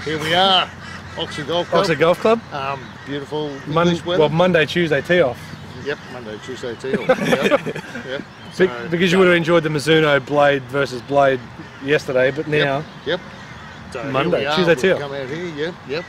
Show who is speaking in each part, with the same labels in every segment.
Speaker 1: Here we are, Oxley Golf Club.
Speaker 2: Oxley Golf Club.
Speaker 1: Beautiful English weather.
Speaker 2: Well, Monday, Tuesday tee off.
Speaker 1: Yep, Monday, Tuesday tee off. Yep. So,
Speaker 2: because you would have enjoyed the Mizuno blade versus blade yesterday, but now.
Speaker 1: Yep. So
Speaker 2: Monday, Tuesday tee off.
Speaker 1: Come out here. Yep.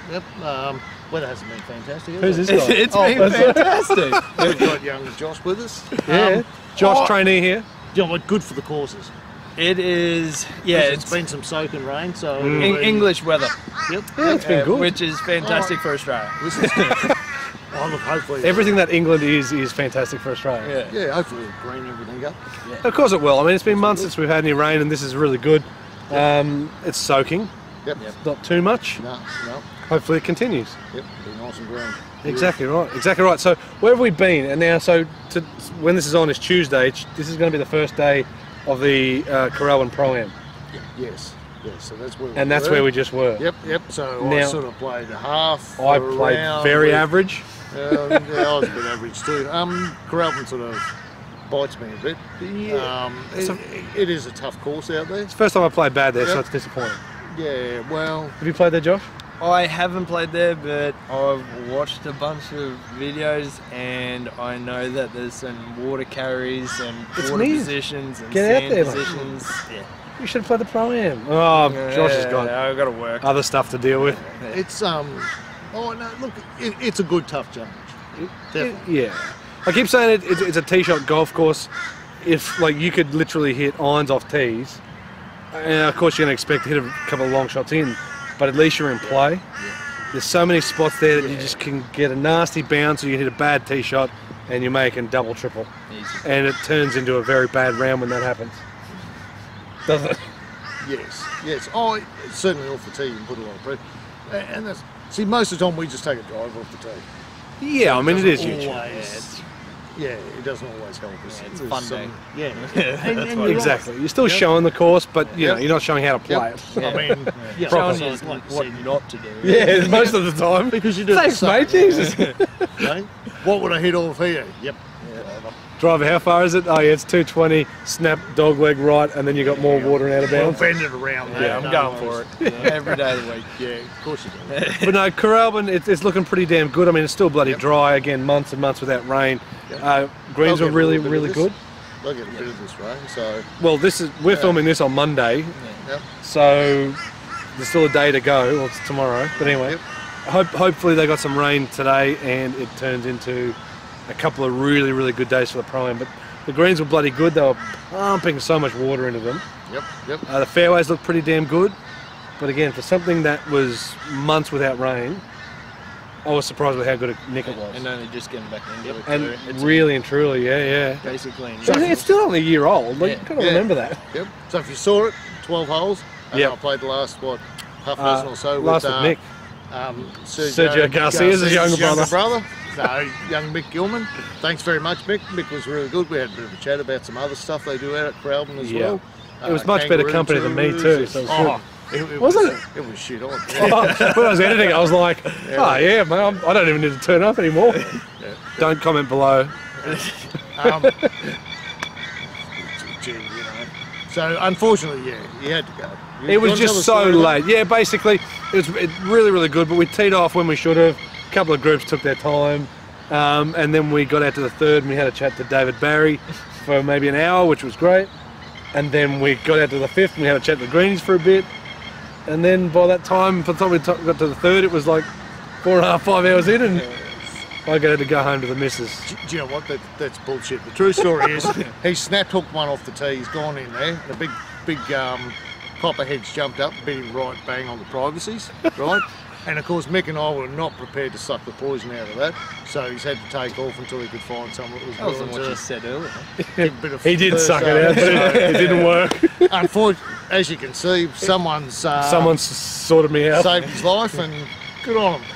Speaker 1: Weather hasn't been fantastic.
Speaker 2: Who's this guy?
Speaker 3: It's been fantastic.
Speaker 1: We've got young Josh with us.
Speaker 2: Yeah. Josh trainee here.
Speaker 1: You know what? Good for the courses.
Speaker 3: It is, yeah.
Speaker 1: It's been some soaking rain, so
Speaker 3: English weather.
Speaker 1: Yep.
Speaker 2: Yeah, it's been good.
Speaker 3: Which is fantastic for Australia.
Speaker 1: This is look, hopefully
Speaker 2: everything that England is fantastic for Australia.
Speaker 1: Yeah, hopefully it'll green everything up. Yeah.
Speaker 2: Of course it will. I mean, it's been months since we've had any rain, and this is really good. It's soaking.
Speaker 1: Yep.
Speaker 2: Not too much.
Speaker 1: No.
Speaker 2: Hopefully it continues.
Speaker 1: Yep. Be nice and green.
Speaker 2: Exactly right. Exactly right. So where have we been? And now, when this is on, is Tuesday. This is going to be the first day of the KOORALBYN Pro-Am.
Speaker 1: Yes. So that's where.
Speaker 2: That's where we just were.
Speaker 1: Yep. So
Speaker 2: now,
Speaker 1: I sort of played a half.
Speaker 2: I played very average.
Speaker 1: Yeah, I was a bit average too. KOORALBYN sort of bites me a bit. It is a tough course out there.
Speaker 2: It's the first time I played bad there, so it's disappointing.
Speaker 1: Yeah, well.
Speaker 2: Have you played there, Josh?
Speaker 3: I haven't played there, but I've watched a bunch of videos and I know that there's some water carries and water positions and sand positions. Yeah.
Speaker 2: You should have played the Pro-Am. Oh, Josh has got
Speaker 3: I've got to work.
Speaker 2: other stuff to deal with.
Speaker 1: It's oh no, look, it's a good tough challenge. Definitely.
Speaker 2: I keep saying it's a tee shot golf course. If like you could literally hit irons off tees, and of course you're going to expect to hit a couple of long shots in, but at least you're in play. There's so many spots there that you just can get a nasty bounce, or you hit a bad tee shot, and you're making double, triple, and it turns into a very bad round when that happens. Doesn't it?
Speaker 1: Yes. Oh, certainly off the tee you can put a lot of pressure, and that's most of the time we just take a drive off the tee.
Speaker 2: Yeah, I mean it is huge.
Speaker 1: It doesn't always help us.
Speaker 3: It's a fun day.
Speaker 1: And
Speaker 2: exactly. You're still showing the course, but you know, you're not showing how to play it.
Speaker 1: I mean,
Speaker 3: showing you what not to do.
Speaker 2: Yeah, most of the time.
Speaker 1: Because you do.
Speaker 2: Thanks, mate. Jesus.
Speaker 1: What would I hit off here? Yep.
Speaker 2: Driver, how far is it? Oh yeah, it's 220, snap dog leg right, and then you got more water and out of bounds.
Speaker 1: We'll bend it around there.
Speaker 3: Yeah, I'm going for it. Every day of the week.
Speaker 1: Yeah, of course you do.
Speaker 2: But no, KOORALBYN, it's looking pretty damn good. I mean, it's still bloody dry, again, months and months without rain. Greens were really good.
Speaker 1: They'll get a bit of this rain, so...
Speaker 2: Well, we're filming this on Monday, so there's still a day to go, well, it's tomorrow, but anyway. Hopefully they got some rain today and it turns into a couple of really good days for the Pro-Am, but the greens were bloody good. They were pumping so much water into them.
Speaker 1: Yep.
Speaker 2: The fairways looked pretty damn good, but again, for something that was months without rain, I was surprised with how good a nick it was.
Speaker 3: And only just getting back into it.
Speaker 2: And really and truly,
Speaker 3: basically.
Speaker 2: It's still only a year old. Like, you've got to remember that.
Speaker 1: Yep. So if you saw it, 12 holes. And I played the last half dozen or so
Speaker 2: with
Speaker 1: Nick.
Speaker 2: Sergio Garcia's younger brother.
Speaker 1: No, young Mick Gilman. Thanks very much, Mick. Mick was really good. We had a bit of a chat about some other stuff they do out at KOORALBYN as well.
Speaker 2: It was much better company than me too, so it was good.
Speaker 1: Wasn't it? It was shit on.
Speaker 2: When I was editing, I was like, man, I don't even need to turn up anymore. Don't comment below.
Speaker 1: So unfortunately, you had to go.
Speaker 2: It was just so late. Yeah, basically, it was really good, but we teed off when we should have. A couple of groups took their time, and then we got out to the third and we had a chat to David Barry for maybe an hour, which was great. And then we got out to the fifth and we had a chat to the greens for a bit. And then by that time, by the time we got to the third, it was like 4.5, 5 hours in, and I had to go home to the missus.
Speaker 1: Do you know what? That's bullshit. The true story is he snapped hooked one off the tee. He's gone in there. The big copperheads jumped up, bit him right bang on the privacies, right? And of course, Mick and I were not prepared to suck the poison out of that, so he's had to take off until he could find someone that was willing to.
Speaker 3: That wasn't what you said earlier.
Speaker 2: He did suck it out, but it didn't work.
Speaker 1: Unfortunately, as you can see, someone's
Speaker 2: sorted me out,
Speaker 1: saved his life, and good on him.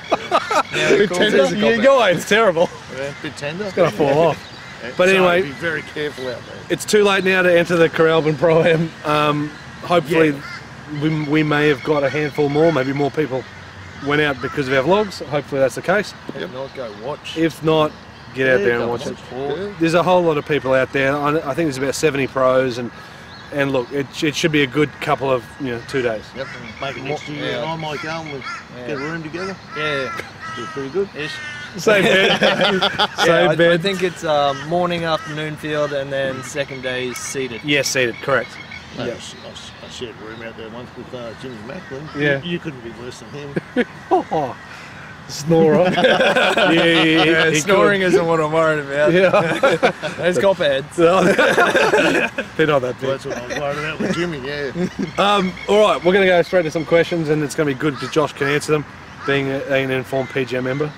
Speaker 2: Bit tender. It's terrible.
Speaker 1: Yeah, bit tender.
Speaker 2: It's gonna fall off. But anyway,
Speaker 1: be very careful out there.
Speaker 2: It's too late now to enter the KOORALBYN Pro-Am. Hopefully, we may have got a handful more. Maybe more people went out because of our vlogs. Hopefully that's the case.
Speaker 3: If not, go watch.
Speaker 2: If not, get out there and watch it. There's a whole lot of people out there. I think there's about 70 pros, and And look, it should be a good couple of 2 days.
Speaker 1: Yep, and maybe next year and I might go and we'll get a room together.
Speaker 3: Yeah.
Speaker 1: Be pretty good.
Speaker 3: Ish.
Speaker 2: Same bed. Same bed.
Speaker 3: I think it's morning, afternoon field, and then second day seated.
Speaker 2: Yes, seated, correct.
Speaker 1: No,
Speaker 2: Yep.
Speaker 1: I shared a room out there once with Jimmy Macklin.
Speaker 2: Yeah.
Speaker 1: You couldn't be worse than him.
Speaker 2: Snorer. yeah,
Speaker 3: snoring isn't what I'm worried about.
Speaker 2: Yeah.
Speaker 3: Those copperheads.
Speaker 2: They're not that big.
Speaker 1: Well, that's what I was worried about with Jimmy, yeah.
Speaker 2: All right, we're going to go straight to some questions, and it's going to be good because Josh can answer them, being an informed PGA member.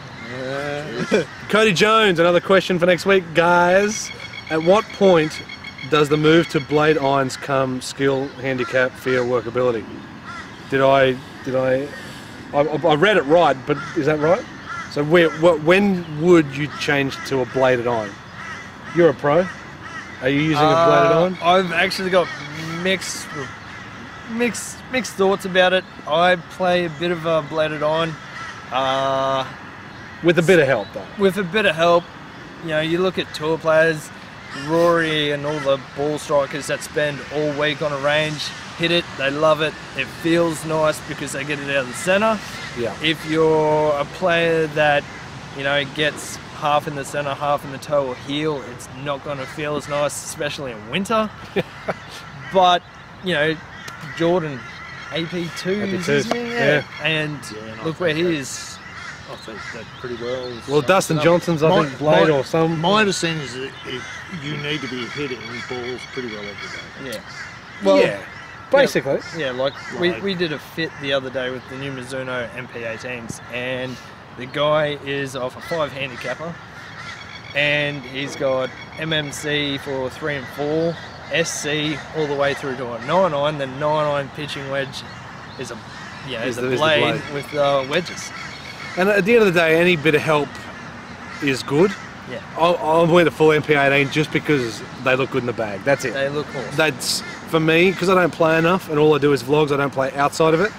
Speaker 2: Cody Jones, another question for next week. Guys, at what point does the move to blade irons come skill, handicap, feel, workability? I read it right, but is that right? So when would you change to a bladed iron? You're a pro. Are you using a bladed iron?
Speaker 3: I've actually got mixed thoughts about it. I play a bit of a bladed iron.
Speaker 2: With a bit of help, though.
Speaker 3: With a bit of help, you look at tour players, Rory and all the ball strikers that spend all week on a range, hit it, they love it, it feels nice because they get it out of the centre.
Speaker 2: Yeah.
Speaker 3: If you're a player that, gets half in the centre, half in the toe or heel, it's not going to feel as nice, especially in winter. But, Jordan, AP2s,
Speaker 2: yeah.
Speaker 3: And look where he is.
Speaker 1: I think that pretty well.
Speaker 2: Well, Dustin Johnson's, I think, blade or some.
Speaker 1: My understanding is that you need to be hitting balls pretty well every day.
Speaker 3: Yeah. Well,
Speaker 2: yeah, basically.
Speaker 3: Yeah, like we did a fit the other day with the new Mizuno MP18s, and the guy is off a 5 handicapper, and he's got MMC for 3 and 4, SC all the way through to a 9-iron. The 9-iron pitching wedge is a blade with wedges.
Speaker 2: And at the end of the day, any bit of help is good.
Speaker 3: Yeah.
Speaker 2: I'll wear the full MP18 just because they look good in the bag. That's it.
Speaker 3: They look awesome.
Speaker 2: That's, for me, because I don't play enough and all I do is vlogs, I don't play outside of it.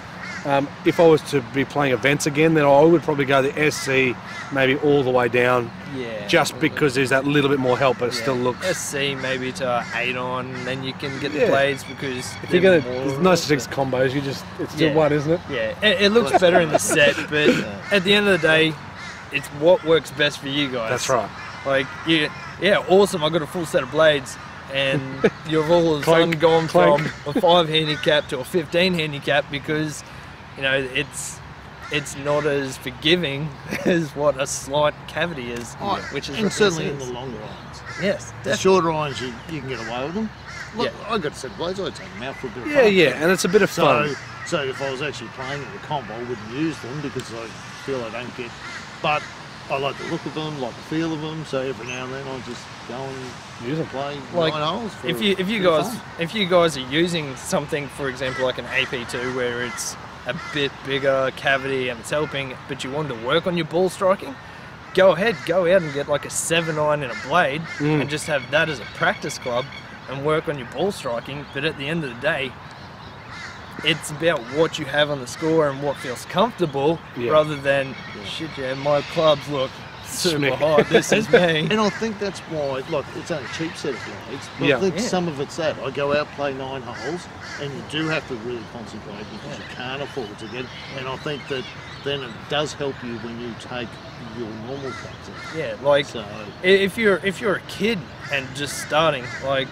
Speaker 2: If I was to be playing events again, then I would probably go the SC maybe all the way down.
Speaker 3: Yeah.
Speaker 2: Just because there's that little bit more help, but it still looks...
Speaker 3: SC maybe to 8-on, and then you can get the blades because...
Speaker 2: If you're going to... There's no such thing as combos, it's still one, isn't it?
Speaker 3: Yeah, it looks better in the set, but at the end of the day, it's what works best for you guys.
Speaker 2: That's right.
Speaker 3: Like, awesome, I got a full set of blades, and you've all of a sudden gone from a 5 handicap to a 15 handicap because, it's not as forgiving as what a slight cavity is, which is...
Speaker 1: And certainly in the longer irons.
Speaker 3: Yes,
Speaker 1: the shorter irons, you can get away with them. Look, I got a set of blades, I'd take them out for a bit of fun.
Speaker 2: Yeah, and it's a bit of fun.
Speaker 1: So if I was actually playing in the comp, I wouldn't use them because I feel I don't get... But I like the look of them, like the feel of them, so every now and then I just go and use and play 9 holes.
Speaker 3: If you guys are using something, for example, like an AP2 where it's a bit bigger cavity and it's helping, but you want to work on your ball striking, go out and get like a 7-iron in a blade and just have that as a practice club and work on your ball striking. But at the end of the day, it's about what you have on the score and what feels comfortable rather than my clubs look super hard, this is me.
Speaker 1: And I think that's why, like, it's only a cheap set of blades, but I think some of it's that. I go out, play 9 holes, and you do have to really concentrate because you can't afford to get, and I think that then it does help you when you take your normal clubs in.
Speaker 3: Yeah, like, if you're a kid and just starting, like,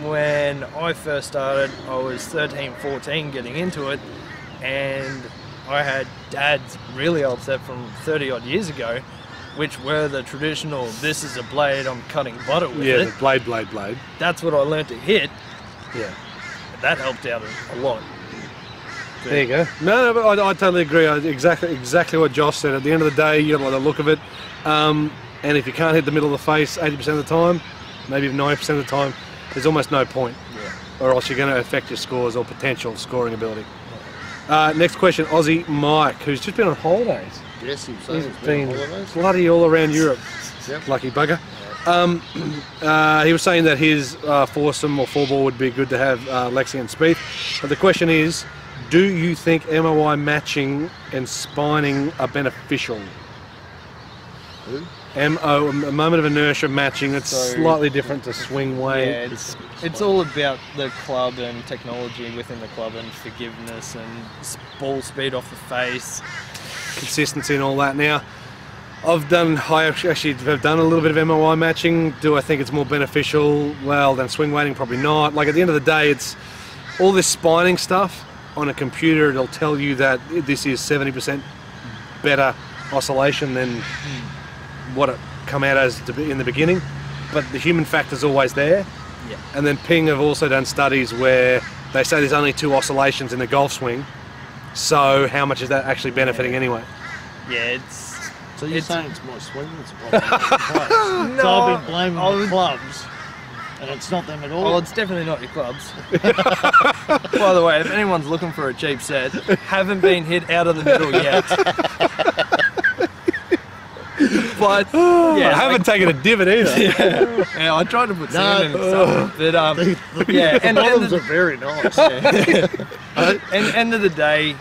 Speaker 3: when I first started, I was 13, 14 getting into it, and I had dads really old set from 30 odd years ago, which were the traditional, this is a blade, I'm cutting butter with it.
Speaker 2: Yeah, the blade.
Speaker 3: That's what I learned to hit.
Speaker 2: Yeah.
Speaker 3: That helped out a lot.
Speaker 2: But there you go. No, but I totally agree. Exactly what Josh said. At the end of the day, you like the look of it. And if you can't hit the middle of the face 80% of the time, maybe 90% of the time, there's almost no point. Yeah. Or else you're going to affect your scores or potential scoring ability. Next question, Aussie Mike, who's just been on holidays.
Speaker 1: Yes, he's
Speaker 2: been bloody all around Europe. Yep. Lucky bugger. He was saying that his foursome or 4-ball would be good to have Lexi and Spieth. But the question is, do you think MOI matching and spining are beneficial?
Speaker 1: Who?
Speaker 2: A moment of inertia matching. It's slightly different to swing weight.
Speaker 3: Yeah, it's all about the club and technology within the club and forgiveness and ball speed off the face.
Speaker 2: Consistency and all that. Now, I actually have done a little bit of MOI matching. Do I think it's more beneficial? Well, than swing weighting, probably not. Like at the end of the day, it's all this spining stuff on a computer. It'll tell you that this is 70% better oscillation than what it come out as in the beginning. But the human factor's always there.
Speaker 3: Yeah.
Speaker 2: And then Ping have also done studies where they say there's only 2 oscillations in the golf swing. So how much is that actually benefiting anyway?
Speaker 3: Yeah,
Speaker 1: So you're saying it's my swing that's a problem?
Speaker 3: No,
Speaker 1: So I've been blaming the clubs, and it's not them at all.
Speaker 3: Oh, it's definitely not your clubs. By the way, if anyone's looking for a cheap set, haven't been hit out of the middle yet. But yeah,
Speaker 2: I haven't taken a divot either.
Speaker 3: Yeah, I tried to put sand in it, but yeah,
Speaker 1: the bottoms are very nice.
Speaker 3: And end of the day,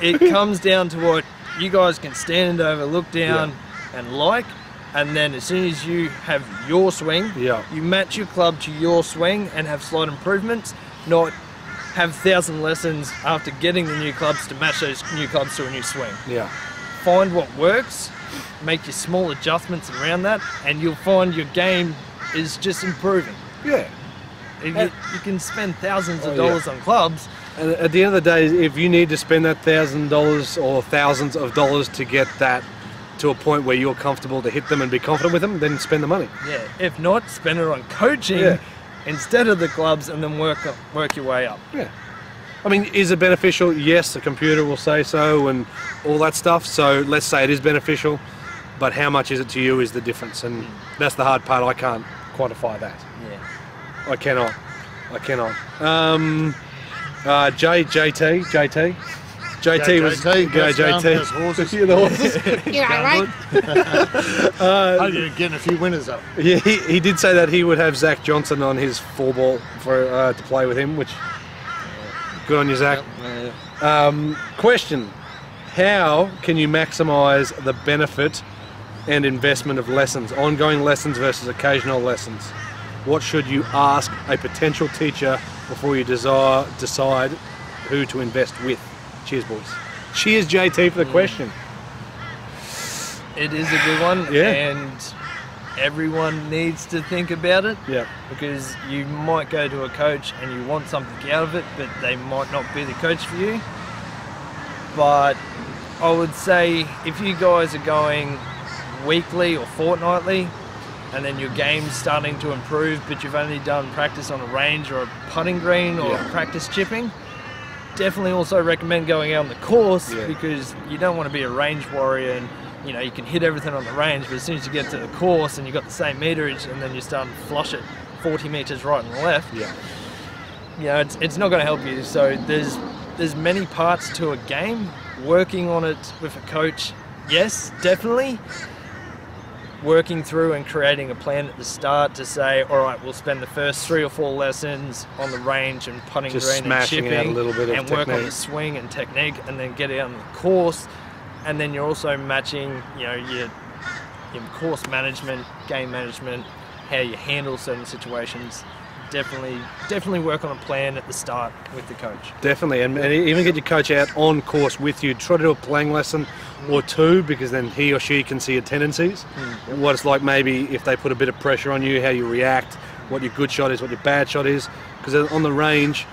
Speaker 3: it comes down to what you guys can stand over, look down, and like. And then as soon as you have your swing, you match your club to your swing and have slight improvements, not have 1,000 lessons after getting the new clubs to match those new clubs to a new swing.
Speaker 2: Yeah.
Speaker 3: Find what works, make your small adjustments around that, and you'll find your game is just improving.
Speaker 2: Yeah.
Speaker 3: You can spend thousands of dollars on clubs.
Speaker 2: And at the end of the day, if you need to spend that $1,000 or thousands of dollars to get that to a point where you're comfortable to hit them and be confident with them, then spend the money.
Speaker 3: Yeah. If not, spend it on coaching instead of the clubs, and then work your way up.
Speaker 2: Yeah. I mean, is it beneficial? Yes, the computer will say so and all that stuff. So let's say it is beneficial, but how much is it to you is the difference, and that's the hard part. I can't quantify that.
Speaker 3: Yeah.
Speaker 2: I cannot. JT was JT.
Speaker 1: Horses.
Speaker 2: The horses.
Speaker 1: Getting a few winners up.
Speaker 2: Yeah, he did say that he would have Zach Johnson on his 4-ball for to play with him, which good on you, Zach. Question: how can you maximise the benefit and investment of lessons, ongoing lessons versus occasional lessons? What should you ask a potential teacher before you decide who to invest with? Cheers, boys. Cheers, JT, for the question.
Speaker 3: It is a good one, and everyone needs to think about it.
Speaker 2: Yeah.
Speaker 3: Because you might go to a coach and you want something out of it, but they might not be the coach for you. But I would say if you guys are going weekly or fortnightly, and then your game's starting to improve, but you've only done practice on a range or a putting green or practice chipping, definitely also recommend going out on the course, because you don't want to be a range warrior and you can hit everything on the range, but as soon as you get to the course and you've got the same meterage and then you're starting to flush it 40 metres right and left, it's not going to help you. So there's many parts to a game. Working on it with a coach, yes, definitely. Working through and creating a plan at the start to say, all right, we'll spend the first 3 or 4 lessons on the range and putting
Speaker 2: just
Speaker 3: green and chipping,
Speaker 2: out a little bit of
Speaker 3: and work
Speaker 2: technique.
Speaker 3: on the swing and technique, and then get out on the course. And then you're also matching, your course management, game management, how you handle certain situations. Definitely work on a plan at the start with the coach.
Speaker 2: Definitely, and even get your coach out on course with you. Try to do a playing lesson or 2, because then he or she can see your tendencies. What it's like maybe if they put a bit of pressure on you, how you react, what your good shot is, what your bad shot is. Because on the range,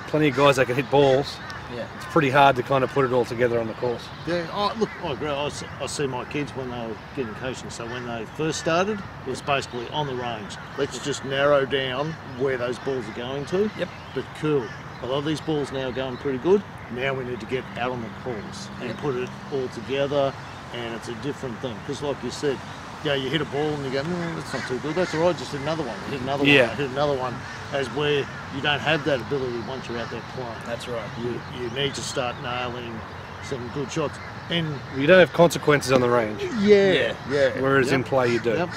Speaker 2: plenty of guys that can hit balls.
Speaker 3: Yeah.
Speaker 2: It's pretty hard to kind of put it all together on the course.
Speaker 1: Yeah, look, I agree. I see my kids when they were getting coaching. So when they first started, it was basically on the range. Let's just narrow down where those balls are going to.
Speaker 3: Yep.
Speaker 1: But cool. A lot of these balls now are going pretty good. Now we need to get out on the course and put it all together, and it's a different thing. Because like you said, you hit a ball and you go, no, that's not too good. That's all right, just hit another one. Hit another one. Hit another one. As where you don't have that ability once you're out there playing.
Speaker 3: That's right.
Speaker 1: You need to start nailing some good shots. And
Speaker 2: you don't have consequences on the range.
Speaker 1: Yeah.
Speaker 2: Whereas in play you do.
Speaker 1: Yep.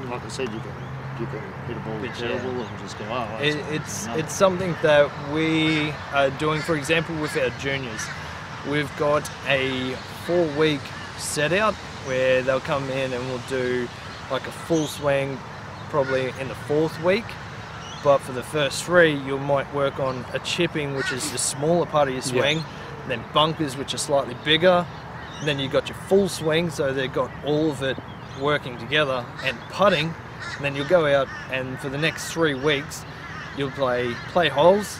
Speaker 1: Like I said, you can hit a ball terrible and just go, oh.
Speaker 3: It's something that we are doing, for example, with our juniors. We've got a 4-week set out where they'll come in and we'll do like a full swing probably in the 4th week. But for the first 3, you might work on a chipping, which is the smaller part of your swing, then bunkers, which are slightly bigger. And then you've got your full swing, so they've got all of it working together, and putting. And then you'll go out, and for the next 3 weeks, you'll play holes,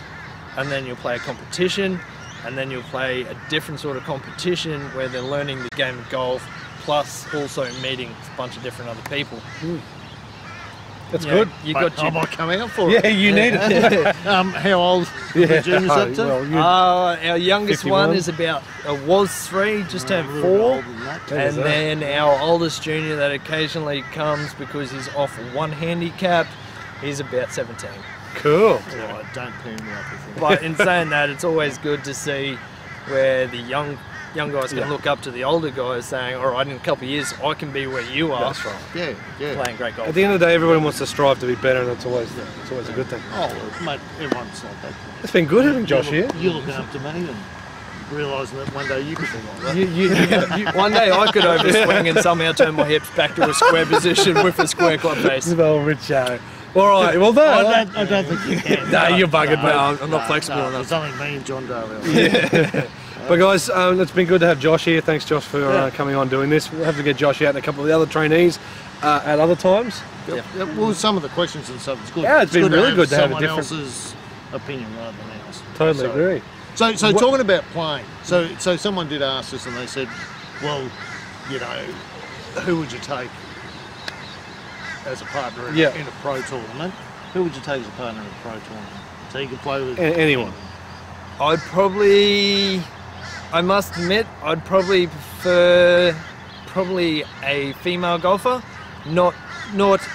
Speaker 3: and then you'll play a competition, and then you'll play a different sort of competition where they're learning the game of golf, plus also meeting a bunch of different other people.
Speaker 2: That's good.
Speaker 1: I might come out for
Speaker 2: Yeah,
Speaker 1: it.
Speaker 2: you need it.
Speaker 1: How old are the juniors up to?
Speaker 2: Well,
Speaker 3: our youngest
Speaker 2: 51.
Speaker 3: one is was 3, just turned 4. And then our oldest junior that occasionally comes because he's off 1 handicap, he's about 17.
Speaker 2: cool.
Speaker 1: Right, don't pair me up with him.
Speaker 3: But in saying that, it's always good to see where the young guys can look up to the older guys saying, all right, in a couple of years, I can be where you are.
Speaker 2: That's right.
Speaker 1: Yeah.
Speaker 3: Playing great golf.
Speaker 2: At the end of the day, everyone wants to strive to be better, and it's always a good thing.
Speaker 1: Oh, mate, everyone's like that.
Speaker 2: It's been good having Josh here.
Speaker 1: You're looking up to me and realising that one day you could be like that.
Speaker 3: One day I could overswing and somehow turn my hips back to a square position with a square club face.
Speaker 2: Well, RICHO. All right, well done.
Speaker 1: I don't think you can.
Speaker 2: No, you're buggered, mate.
Speaker 3: I'm not flexible enough.
Speaker 1: It's only me and John Darwell.
Speaker 2: But guys, it's been good to have Josh here. Thanks, Josh, for coming on doing this. We'll have to get Josh out and a couple of the other trainees at other times.
Speaker 1: Yeah, well, some of the questions and stuff, it's good.
Speaker 2: Yeah, it's been really good to have a
Speaker 1: someone
Speaker 2: different
Speaker 1: else's opinion rather than ours.
Speaker 2: Totally agree.
Speaker 1: So talking about playing, so someone did ask us and they said, well, you know, who would you take as a partner in a pro tournament? Who would you take as a partner in a pro tournament? So you can play with
Speaker 2: anyone.
Speaker 3: I must admit, I'd probably prefer a female golfer, not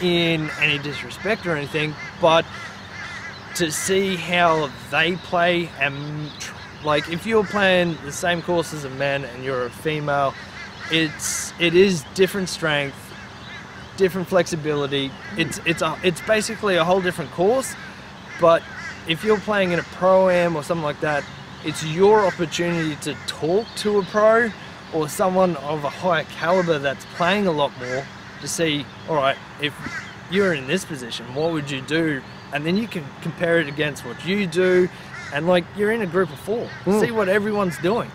Speaker 3: in any disrespect or anything, but to see how they play, and like if you're playing the same course as a man and you're a female, it is different strength, different flexibility. It's basically a whole different course, but if you're playing in a pro-am or something like that, it's your opportunity to talk to a pro or someone of a higher caliber that's playing a lot more to see, all right, if you're in this position, what would you do? And then you can compare it against what you do, and like you're in a group of 4. See what everyone's doing.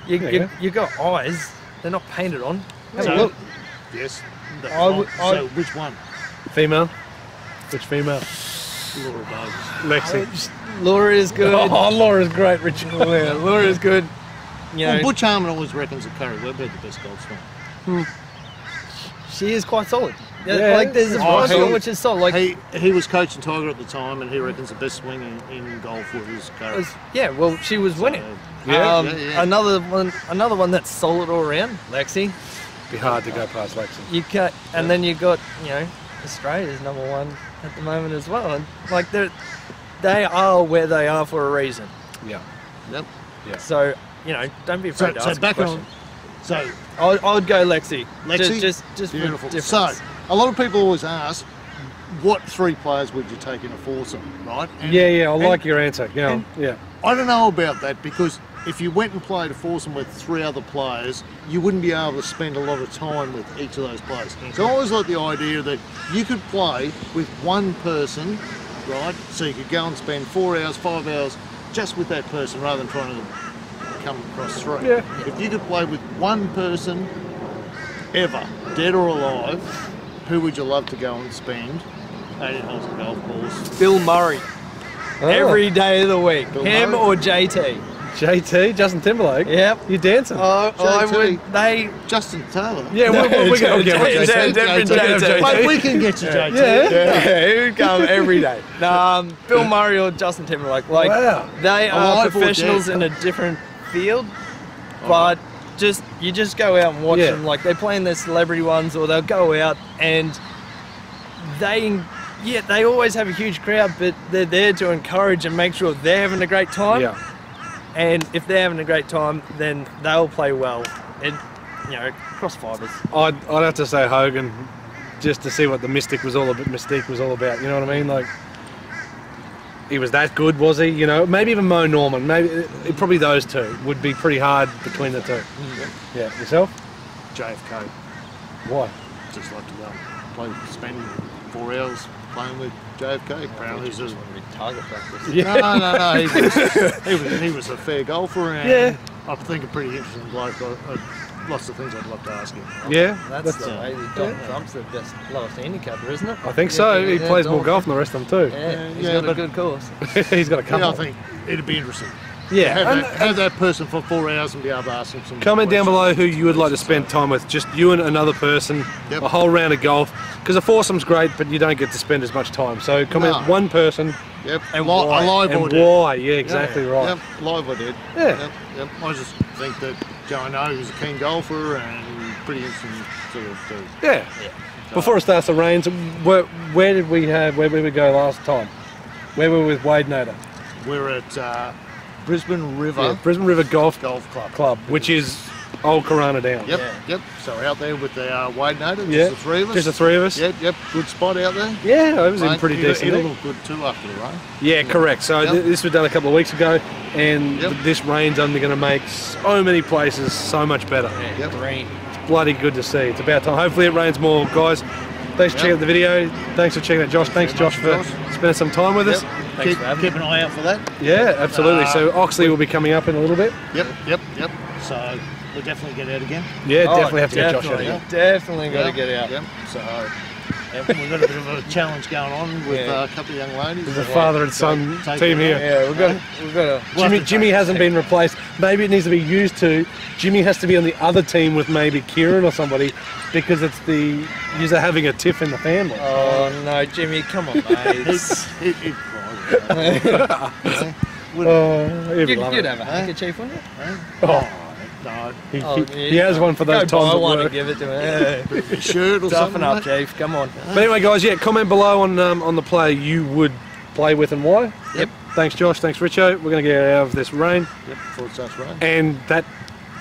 Speaker 3: You got eyes; they're not painted on. Have a look.
Speaker 1: Yes.
Speaker 3: So
Speaker 1: which one?
Speaker 2: Female. Which female?
Speaker 1: Laura Davis.
Speaker 2: Lexi.
Speaker 3: Laura is good.
Speaker 2: Oh, Laura's great, Richard.
Speaker 3: Yeah, Laura is good. You know,
Speaker 1: Well, Butch Harmon always reckons that Curry Webb had the best golf swing.
Speaker 3: she is quite solid.
Speaker 2: Yeah.
Speaker 3: Like there's a person which is solid. Like
Speaker 1: He was coaching Tiger at the time, and he reckons the best swing in golf was Curry.
Speaker 3: yeah, well, she was winning.
Speaker 1: Yeah.
Speaker 3: Another one that's solid all around, Lexi.
Speaker 2: Be hard to go past Lexi.
Speaker 3: You cut, and then you got Australia's #1 at the moment as well, and like they are where they are for a reason.
Speaker 2: Yeah.
Speaker 1: Yep.
Speaker 2: Yeah.
Speaker 3: So don't be afraid to ask a question.
Speaker 1: So
Speaker 3: I would go Lexi.
Speaker 1: Lexi?
Speaker 3: Just
Speaker 1: beautiful.
Speaker 3: for
Speaker 1: So
Speaker 3: difference.
Speaker 1: a lot of people always ask, what 3 players would you take in a foursome, right? And,
Speaker 2: I like your answer. Yeah. Yeah.
Speaker 1: I don't know about that, because if you went and played a foursome with 3 other players, you wouldn't be able to spend a lot of time with each of those players. So I always like the idea that you could play with one person, right? So you could go and spend 4 hours, 5 hours just with that person rather than trying to come across 3.
Speaker 2: Yeah.
Speaker 1: If you could play with one person ever, dead or alive, who would you love to go and spend 18 holes of golf course?
Speaker 3: Bill Murray.
Speaker 2: Oh.
Speaker 3: Every day of the week.
Speaker 1: Bill
Speaker 3: Him
Speaker 1: Murray?
Speaker 3: or JT.
Speaker 2: JT, Justin Timberlake.
Speaker 3: Yep.
Speaker 2: You dancing?
Speaker 3: I would. They.
Speaker 1: Justin Taylor.
Speaker 2: Yeah, we can get
Speaker 3: JT.
Speaker 1: Mate, we can get you JT.
Speaker 3: Yeah, he would come every day. Bill Murray or Justin Timberlake. Like,
Speaker 2: Wow.
Speaker 3: they are
Speaker 1: Alive or
Speaker 3: professionals
Speaker 1: dead?
Speaker 3: in a different field, but you just go out and watch them. Like, they play in their celebrity ones, or they'll go out and they always have a huge crowd, but they're there to encourage and make sure they're having a great time.
Speaker 2: Yeah.
Speaker 3: And if they're having a great time, then they'll play well. And cross fibres.
Speaker 2: I'd have to say Hogan, just to see what the mystique was all about. You know what I mean? Like, he was that good, was he? Maybe even Mo Norman. Maybe probably those 2 would be pretty hard between the 2. Yeah. Yourself?
Speaker 1: JFK.
Speaker 2: Why?
Speaker 1: Just like to go and play, spend 4 hours playing with JFK. Apparently, he's a
Speaker 3: target practice.
Speaker 2: Yeah.
Speaker 1: No. He was a fair golfer, and
Speaker 2: Yeah.
Speaker 1: I think a pretty interesting bloke. Lots of things I'd love to ask him.
Speaker 2: Yeah,
Speaker 3: That's the way. Donald Trump's the best lowest handicapper, isn't it?
Speaker 2: I think so. He plays more golf than the rest of them too.
Speaker 3: Yeah, he's
Speaker 1: Yeah,
Speaker 3: got a
Speaker 1: but-
Speaker 3: good course.
Speaker 2: He's got a couple.
Speaker 1: Yeah, I think it'd be interesting.
Speaker 2: Yeah.
Speaker 1: Have that person for 4 hours and be able to ask him some
Speaker 2: Comment down
Speaker 1: questions.
Speaker 2: below who you would like to spend time with. Just you and another person,
Speaker 1: Yep.
Speaker 2: a whole round of golf. Because a foursome's great, but you don't get to spend as much time. So comment
Speaker 1: No.
Speaker 2: one person
Speaker 1: Yep.
Speaker 3: And
Speaker 1: A
Speaker 3: why.
Speaker 1: live
Speaker 2: and
Speaker 1: audit.
Speaker 2: why. Yeah, exactly right.
Speaker 1: Yep. Live I did.
Speaker 2: Yeah.
Speaker 1: Yep. I just think that Joe knows a keen golfer and pretty interesting sort of dude.
Speaker 2: Yeah. Before it starts to rain, so where did we go last time? Where were we with Wade Nader?
Speaker 1: We're at Brisbane River
Speaker 2: Yeah, Brisbane River Golf
Speaker 1: Golf Club.
Speaker 2: Club, which is old KARANA down.
Speaker 1: Yep.
Speaker 3: Yeah.
Speaker 1: Yep. So we're out there with the Wade Nader,
Speaker 2: Yeah.
Speaker 1: just the three of us.
Speaker 2: Just the three of us.
Speaker 1: Yep. Good spot out there.
Speaker 2: Yeah, it was in
Speaker 1: Mate,
Speaker 2: pretty decent.
Speaker 1: It'll
Speaker 2: nick.
Speaker 1: look good too after the rain.
Speaker 2: Yeah, correct. So
Speaker 1: Yep.
Speaker 2: this was done a couple of weeks ago, and
Speaker 1: Yep.
Speaker 2: this rain's only going to make so many places so much better.
Speaker 1: Yep.
Speaker 3: Green.
Speaker 2: Bloody good to see. It's about time. Hopefully it rains more, guys. Thanks for checking out the video. Thanks for checking out Josh. Thanks,
Speaker 1: very
Speaker 2: Josh,
Speaker 1: much,
Speaker 2: for
Speaker 1: Josh.
Speaker 2: spending some time with us.
Speaker 3: Thanks for having
Speaker 1: Keep an eye out for that.
Speaker 2: Yeah, absolutely. So Oxley will be coming up in a little bit.
Speaker 1: Yep. So we'll definitely get out again.
Speaker 2: Yeah,
Speaker 3: Oh,
Speaker 2: definitely have to get Josh out
Speaker 3: definitely.
Speaker 2: here.
Speaker 3: Definitely got to get out.
Speaker 1: Yep. So we've got a bit of a challenge going on with
Speaker 3: Yeah.
Speaker 1: a couple of young ladies.
Speaker 2: There's a father and son
Speaker 1: Take
Speaker 2: team
Speaker 1: it.
Speaker 2: here.
Speaker 3: Yeah, we've got to.
Speaker 2: Jimmy hasn't been replaced. Maybe it needs to be used to. Jimmy has to be on the other team with maybe Kieran or somebody because it's the you're having a tiff in the family.
Speaker 3: Oh no, Jimmy, come on, mate.
Speaker 1: It
Speaker 2: He'd be loving
Speaker 3: You'd
Speaker 2: it.
Speaker 3: have a handkerchief, wouldn't you?
Speaker 2: Oh,
Speaker 1: no,
Speaker 2: he has one for those
Speaker 3: Go buy
Speaker 2: times at
Speaker 3: one
Speaker 2: work.
Speaker 3: and give it to him.
Speaker 1: a shirt or
Speaker 3: Toughen
Speaker 1: something.
Speaker 3: up,
Speaker 1: mate.
Speaker 3: Chief. Come on.
Speaker 2: But anyway, guys, yeah, comment below on the player you would play with and why.
Speaker 3: Yep.
Speaker 2: Thanks, Josh. Thanks, Richo. We're going to get out of this rain.
Speaker 1: Yep, before it starts raining.
Speaker 2: And that,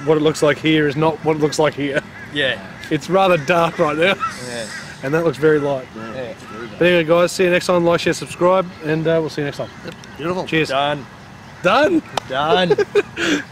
Speaker 2: what it looks like here is not what it looks like here.
Speaker 3: Yeah.
Speaker 2: It's rather dark right now,
Speaker 3: Yeah.
Speaker 2: and that looks very light.
Speaker 3: Yeah.
Speaker 2: But anyway, guys, see you next time. Like, share, subscribe, and we'll see you next time.
Speaker 1: Beautiful.
Speaker 2: Cheers.
Speaker 3: Done.
Speaker 2: Done?
Speaker 3: Done.